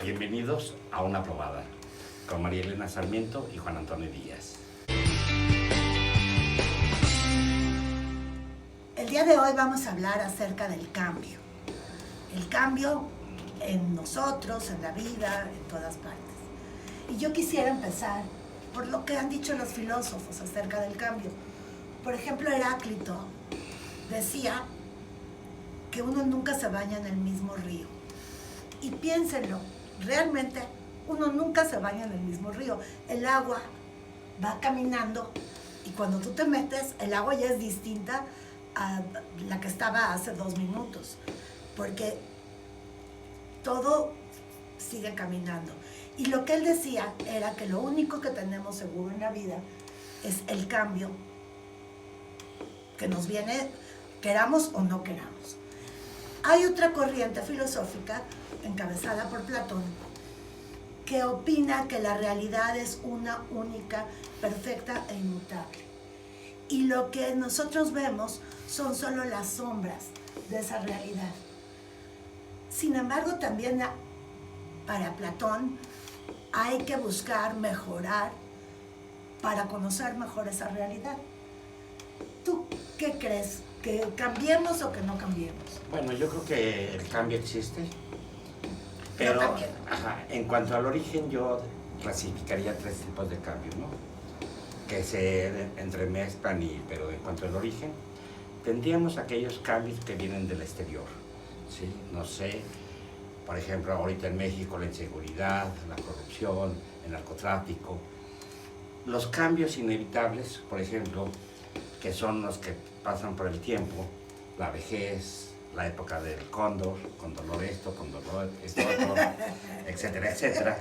Bienvenidos a Una Probada, con María Elena Sarmiento y Juan Antonio Díaz. El día de hoy vamos a hablar acerca del cambio. El cambio en nosotros, en la vida, en todas partes. Y yo quisiera empezar por lo que han dicho los filósofos acerca del cambio. Por ejemplo, Heráclito decía que uno nunca se baña en el mismo río. Y piénsenlo, realmente uno nunca se baña en el mismo río. El agua va caminando y cuando tú te metes, el agua ya es distinta a la que estaba hace 2 minutos, porque todo sigue caminando. Y lo que él decía era que lo único que tenemos seguro en la vida es el cambio que nos viene, queramos o no queramos. Hay otra corriente filosófica encabezada por Platón que opina que la realidad es una única, perfecta e inmutable. Y lo que nosotros vemos son solo las sombras de esa realidad. Sin embargo, también para Platón hay que buscar mejorar para conocer mejor esa realidad. ¿Tú qué crees? ¿Que cambiemos o que no cambiemos? Bueno, yo creo que el cambio existe, pero en cuanto al origen yo clasificaría 3 tipos de cambios, ¿no? Que se entremezclan, pero en cuanto al origen, tendríamos aquellos cambios que vienen del exterior, ¿sí? No sé, por ejemplo, ahorita en México la inseguridad, la corrupción, el narcotráfico, los cambios inevitables, por ejemplo, que son los que pasan por el tiempo, la vejez, la época del cóndor, con dolor esto, con dolor esto otro, etcétera, etcétera.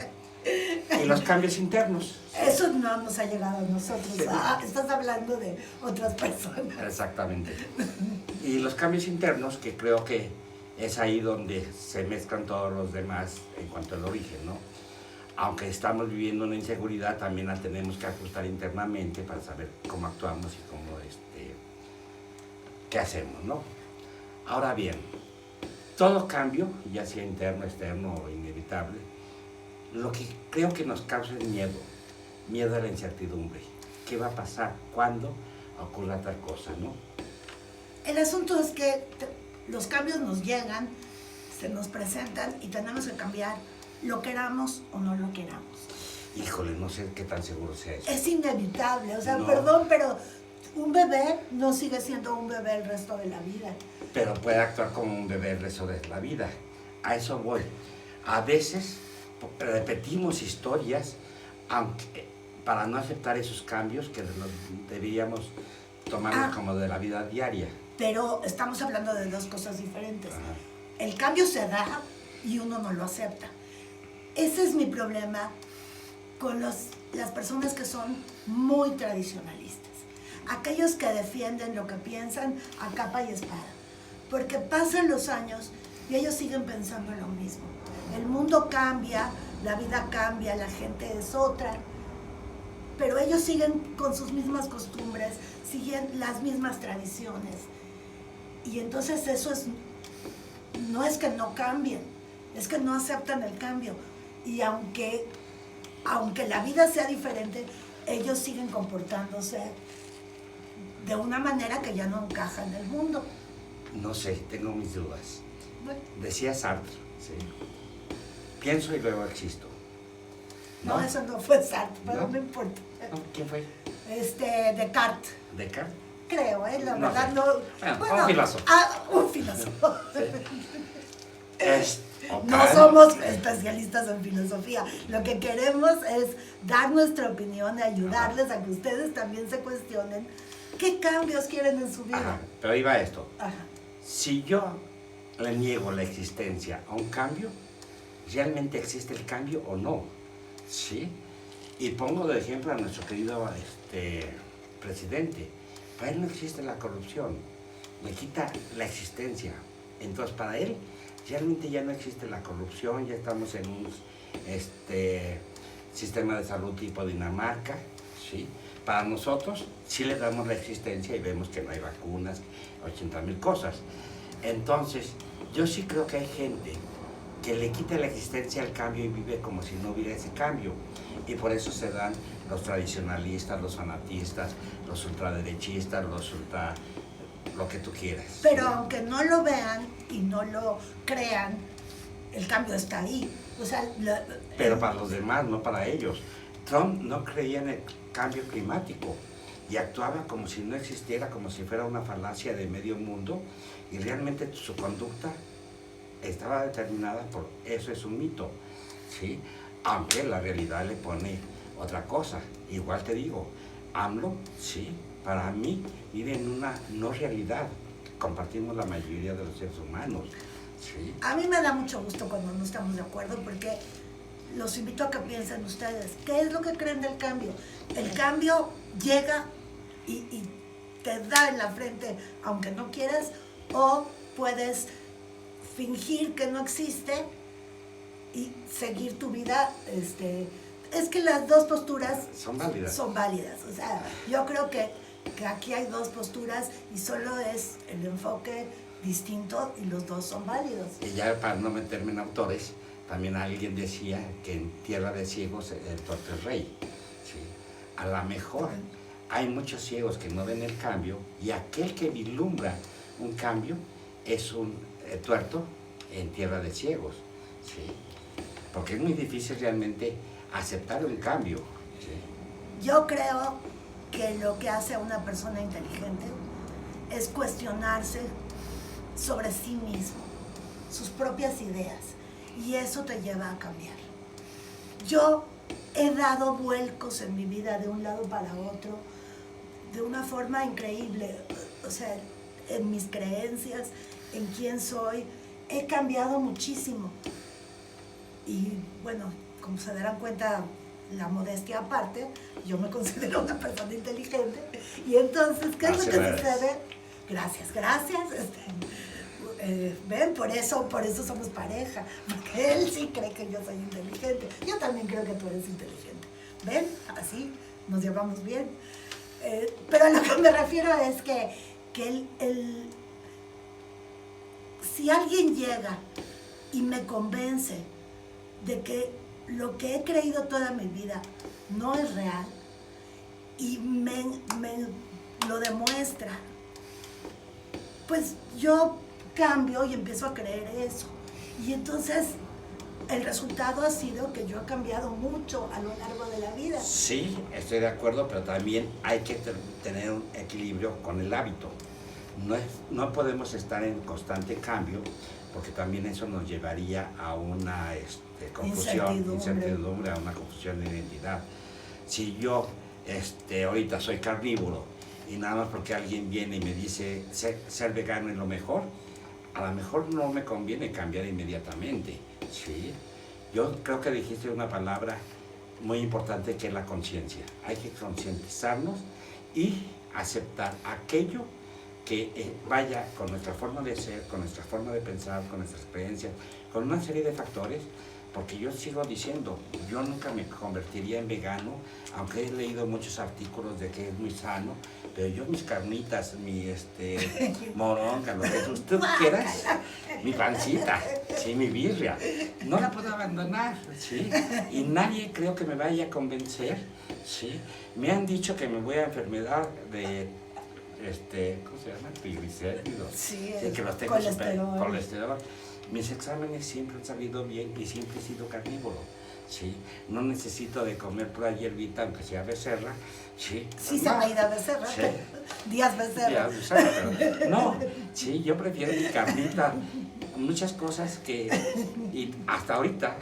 Y los cambios internos. Eso no nos ha llegado a nosotros. Sí. Estás hablando de otras personas. Exactamente. Y los cambios internos, que creo que es ahí donde se mezclan todos los demás en cuanto al origen, ¿no? Aunque estamos viviendo una inseguridad, también la tenemos que ajustar internamente para saber cómo actuamos y cómo, qué hacemos, ¿no? Ahora bien, todo cambio, ya sea interno, externo o inevitable, lo que creo que nos causa es miedo a la incertidumbre. ¿Qué va a pasar? ¿Cuándo ocurra tal cosa, no? El asunto es que los cambios nos llegan, se nos presentan y tenemos que cambiar, lo queramos o no lo queramos. Híjole, no sé qué tan seguro sea eso. Es inevitable, o sea, no. Perdón, pero un bebé no sigue siendo un bebé el resto de la vida. Pero puede actuar como un bebé el resto de la vida. A eso voy. A veces repetimos historias para no aceptar esos cambios que deberíamos tomar como de la vida diaria. Pero estamos hablando de 2 cosas diferentes. El cambio se da y uno no lo acepta. Ese es mi problema con las personas que son muy tradicionalistas. Aquellos que defienden lo que piensan a capa y espada. Porque pasan los años y ellos siguen pensando lo mismo. El mundo cambia, la vida cambia, la gente es otra. Pero ellos siguen con sus mismas costumbres, siguen las mismas tradiciones. Y entonces eso no es que no cambien, es que no aceptan el cambio. Y aunque la vida sea diferente, ellos siguen comportándose de una manera que ya no encaja en el mundo. No sé, tengo mis dudas. Bueno. Decía Sartre, ¿sí? Pienso y luego existo. No, eso no fue Sartre, pero no importa. No, ¿quién fue? Descartes. ¿Descartes? Creo, la no verdad sé. no. Bueno, un filósofo. Un filósofo. Sí. No somos especialistas en filosofía. Lo que queremos es dar nuestra opinión y ayudarles a que ustedes también se cuestionen qué cambios quieren en su vida. Pero ahí va esto. Ajá. Si yo le niego la existencia a un cambio, ¿realmente existe el cambio o no? ¿Sí? Y pongo de ejemplo a nuestro querido presidente. Para él no existe la corrupción, le quita la existencia. Entonces, para él, realmente ya no existe la corrupción, ya estamos en un sistema de salud tipo Dinamarca, ¿sí? Para nosotros, sí le damos la existencia y vemos que no hay vacunas, 80,000 cosas. Entonces, yo sí creo que hay gente que le quita la existencia al cambio y vive como si no hubiera ese cambio. Y por eso se dan los tradicionalistas, los fanatistas, los ultraderechistas, lo que tú quieras. Pero aunque no lo vean y no lo crean, el cambio está ahí. O sea, pero para los demás, no para ellos. Trump no creía en el cambio climático y actuaba como si no existiera, como si fuera una falacia de medio mundo, y realmente su conducta estaba determinada por eso, es un mito, ¿sí? Aunque la realidad le pone otra cosa. Igual te digo, AMLO, sí, para mí vive en una no realidad, compartimos la mayoría de los seres humanos, ¿sí? A mí me da mucho gusto cuando no estamos de acuerdo, porque los invito a que piensen ustedes, ¿qué es lo que creen del cambio? El cambio llega y te da en la frente, aunque no quieras, o puedes fingir que no existe y seguir tu vida. Es que las dos posturas son válidas. O sea, yo creo que aquí hay dos posturas y solo es el enfoque distinto y los dos son válidos. Y ya para no meterme en autores, también alguien decía que en tierra de ciegos el tuerto es rey, ¿sí? A lo mejor hay muchos ciegos que no ven el cambio y aquel que vislumbra un cambio es un tuerto en tierra de ciegos, ¿sí? Porque es muy difícil realmente aceptar un cambio, ¿sí? Yo creo que lo que hace a una persona inteligente es cuestionarse sobre sí mismo, sus propias ideas, y eso te lleva a cambiar. Yo he dado vuelcos en mi vida de un lado para otro de una forma increíble, o sea, en mis creencias, en quién soy, he cambiado muchísimo. Y bueno, como se darán cuenta, la modestia aparte, yo me considero una persona inteligente. Y entonces, ¿qué es lo que sucede? Gracias. Ven, por eso somos pareja, porque él sí cree que yo soy inteligente. Yo también creo que tú eres inteligente. ¿Ven? Así nos llevamos bien. Pero a lo que me refiero es que si alguien llega y me convence de que lo que he creído toda mi vida no es real y me lo demuestra, pues yo cambio y empiezo a creer eso. Y entonces el resultado ha sido que yo he cambiado mucho a lo largo de la vida. Sí, estoy de acuerdo, pero también hay que tener un equilibrio con el hábito. No podemos estar en constante cambio, porque también eso nos llevaría a una confusión, incertidumbre, a una confusión de identidad. Si yo ahorita soy carnívoro y nada más porque alguien viene y me dice ser vegano es lo mejor, a lo mejor no me conviene cambiar inmediatamente, ¿sí? Yo creo que dijiste una palabra muy importante, que es la conciencia. Hay que concientizarnos y aceptar aquello que vaya con nuestra forma de ser, con nuestra forma de pensar, con nuestras creencias, con una serie de factores, porque yo sigo diciendo, yo nunca me convertiría en vegano, aunque he leído muchos artículos de que es muy sano, pero yo mis carnitas, mi moronga, lo que tú quieras, mi pancita, sí, mi birria, no la puedo abandonar, ¿sí? Y nadie creo que me vaya a convencer, ¿sí? Me han dicho que me voy a enfermedad de ¿cómo se llama? Triglicéridos. Sí, que los tengo colesterol. Mis exámenes siempre han salido bien y siempre he sido carnívoro, ¿sí? No necesito de comer pura hierbita, aunque sea becerra, ¿sí? Sí, se me ha ido becerra. Sí. Díaz becerra. Pero no, sí, yo prefiero mi carnita. Muchas cosas que, y hasta ahorita,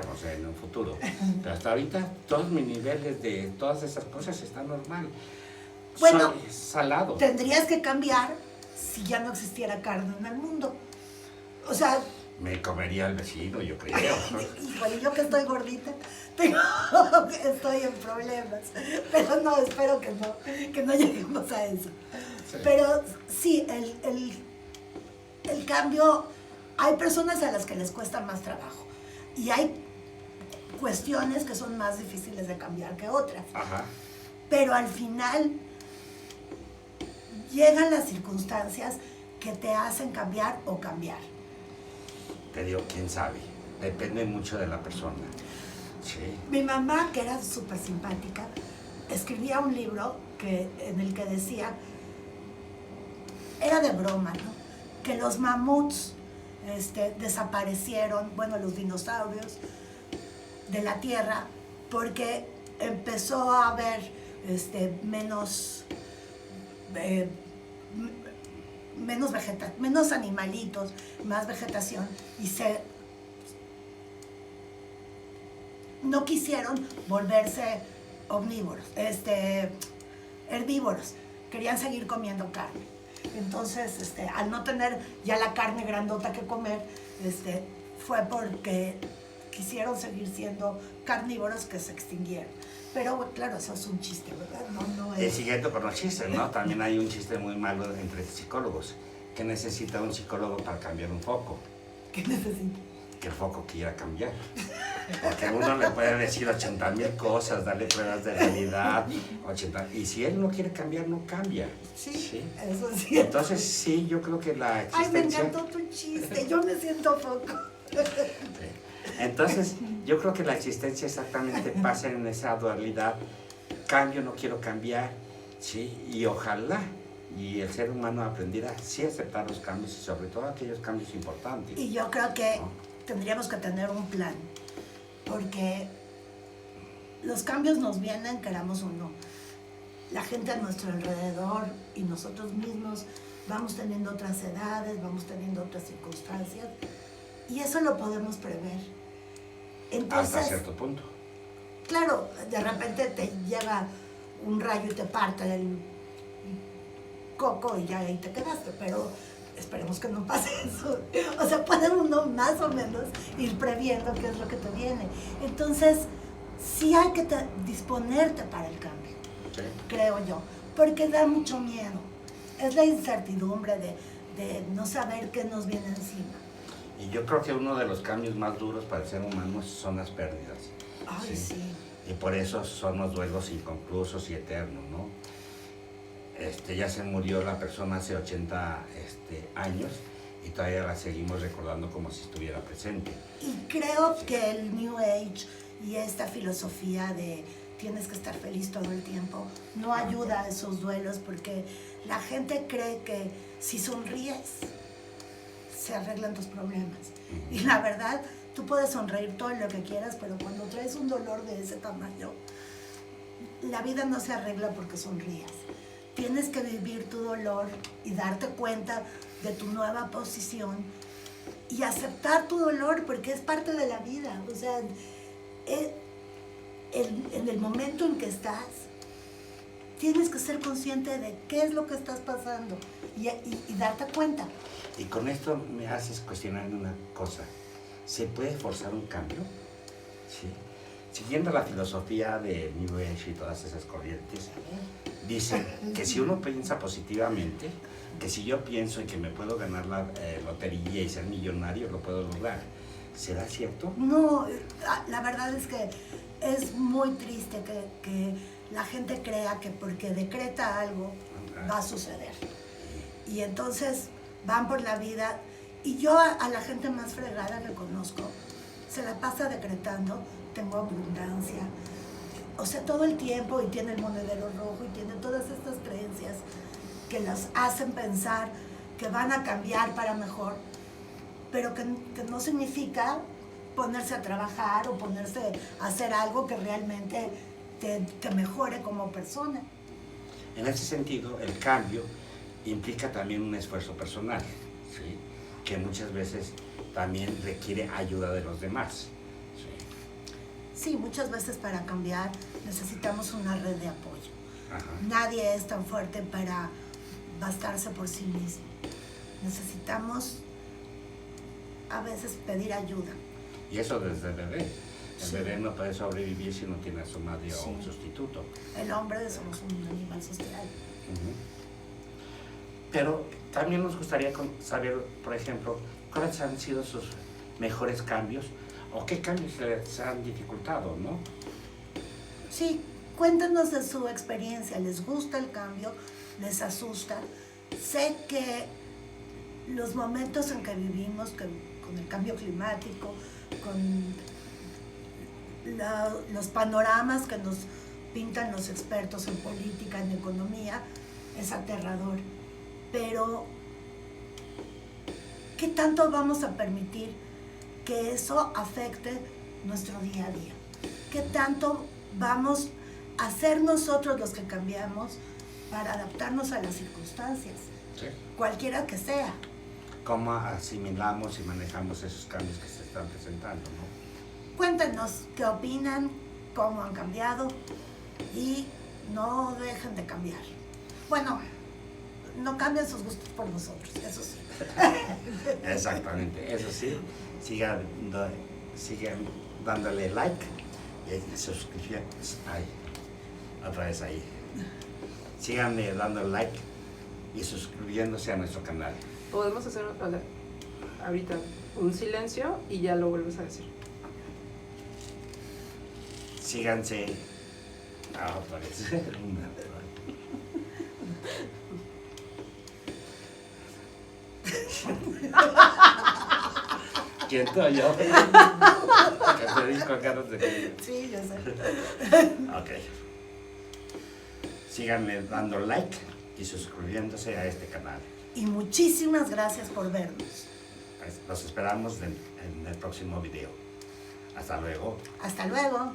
no sé, en un futuro, pero hasta ahorita todos mis niveles de todas esas cosas están normal. Bueno, soy salado. Tendrías que cambiar si ya no existiera carne en el mundo. O sea... Me comería el vecino, yo creo. Híjole, yo que estoy gordita, estoy en problemas. Pero no, espero que no lleguemos a eso. Sí. Pero sí, el cambio, hay personas a las que les cuesta más trabajo. Y hay cuestiones que son más difíciles de cambiar que otras. Ajá. Pero al final llegan las circunstancias que te hacen cambiar o cambiar. Te digo, quién sabe. depende mucho de la persona. Sí. Mi mamá, que era súper simpática, escribía un libro en el que decía, era de broma, ¿no? Que los mamuts desaparecieron, bueno, los dinosaurios de la Tierra, porque empezó a haber menos animalitos, más vegetación, y no quisieron volverse omnívoros, herbívoros, querían seguir comiendo carne. Entonces, al no tener ya la carne grandota que comer, fue porque quisieron seguir siendo carnívoros que se extinguieron. Pero claro, eso es un chiste, ¿verdad? No es... Siguiendo con los chistes, ¿no? También hay un chiste muy malo entre psicólogos. ¿Qué necesita un psicólogo para cambiar un foco? ¿Qué necesita? Que el foco quiera cambiar. Porque uno le puede decir 80,000 cosas, darle pruebas de realidad, y si él no quiere cambiar, no cambia. Sí, eso es cierto. Entonces, sí, yo creo que la existencia... Ay, me encantó tu chiste, yo me siento foco. Sí. Entonces, yo creo que la existencia exactamente pasa en esa dualidad. Cambio, no quiero cambiar, ¿sí? Y ojalá y el ser humano aprendiera sí a aceptar los cambios y sobre todo aquellos cambios importantes. Y yo creo que tendríamos que tener un plan, porque los cambios nos vienen, queramos o no. La gente a nuestro alrededor y nosotros mismos vamos teniendo otras edades, vamos teniendo otras circunstancias, y eso lo podemos prever. Entonces, hasta cierto punto. Claro, de repente te llega un rayo y te parte el coco y ya ahí te quedaste, pero esperemos que no pase eso. O sea, puede uno más o menos ir previendo qué es lo que te viene. Entonces, sí hay que disponerte para el cambio, sí, creo yo, porque da mucho miedo. Es la incertidumbre de no saber qué nos viene encima. Y yo creo que uno de los cambios más duros para el ser humano son las pérdidas. Ay, sí. Y por eso son los duelos inconclusos y eternos, ¿no? Ya se murió la persona hace 80 años y todavía la seguimos recordando como si estuviera presente. Y creo que el New Age y esta filosofía de tienes que estar feliz todo el tiempo no ayuda a esos duelos, porque la gente cree que si sonríes se arreglan tus problemas. Y la verdad, tú puedes sonreír todo lo que quieras, pero cuando traes un dolor de ese tamaño, la vida no se arregla porque sonrías. Tienes que vivir tu dolor y darte cuenta de tu nueva posición y aceptar tu dolor, porque es parte de la vida. O sea, en el momento en que estás, tienes que ser consciente de qué es lo que estás pasando y darte cuenta. Y con esto me haces cuestionarme una cosa. ¿Se puede forzar un cambio? ¿Sí? Siguiendo la filosofía de New Age y todas esas corrientes, dicen que si uno piensa positivamente, que si yo pienso en que me puedo ganar la lotería y ser millonario, lo puedo lograr. ¿Será cierto? No, la verdad es que es muy triste que la gente crea que porque decreta algo va a suceder. Y entonces van por la vida, y yo a la gente más fregada que conozco se la pasa decretando, tengo abundancia, o sea, todo el tiempo, y tiene el monedero rojo y tiene todas estas creencias que las hacen pensar que van a cambiar para mejor, pero que no significa ponerse a trabajar o ponerse a hacer algo que realmente te mejore como persona. En ese sentido, el cambio implica también un esfuerzo personal, ¿sí? Que muchas veces también requiere ayuda de los demás. Sí, muchas veces para cambiar necesitamos una red de apoyo. Ajá. Nadie es tan fuerte para bastarse por sí mismo. Necesitamos a veces pedir ayuda. Y eso desde el bebé. El Sí. bebé no puede sobrevivir si no tiene a su madre o un sustituto. El hombre somos un animal social. Pero también nos gustaría saber, por ejemplo, cuáles han sido sus mejores cambios o qué cambios les han dificultado, ¿no? Sí, cuéntanos de su experiencia. ¿Les gusta el cambio? ¿Les asusta? Sé que los momentos en que vivimos con el cambio climático, los panoramas que nos pintan los expertos en política, en economía, es aterrador. Pero, ¿qué tanto vamos a permitir que eso afecte nuestro día a día? ¿Qué tanto vamos a ser nosotros los que cambiamos para adaptarnos a las circunstancias? Sí. Cualquiera que sea. ¿Cómo asimilamos y manejamos esos cambios que se están presentando, ¿no? Cuéntenos qué opinan, cómo han cambiado y no dejen de cambiar. Bueno, no cambien sus gustos por nosotros, eso sí. Exactamente, eso sí. Sigan dándole like y suscribiéndose. Ahí, otra vez ahí. Sigan dando like y suscribiéndose a nuestro canal. Podemos hacer ahorita un silencio y ya lo vuelves a decir. Síganse. Otra vez. ¿Quién estoy yo? Que te di con ganas de... Sí, yo sé. Ok. Síganle dando like y suscribiéndose a este canal. Y muchísimas gracias por vernos. Los esperamos en el próximo video. Hasta luego. Hasta luego.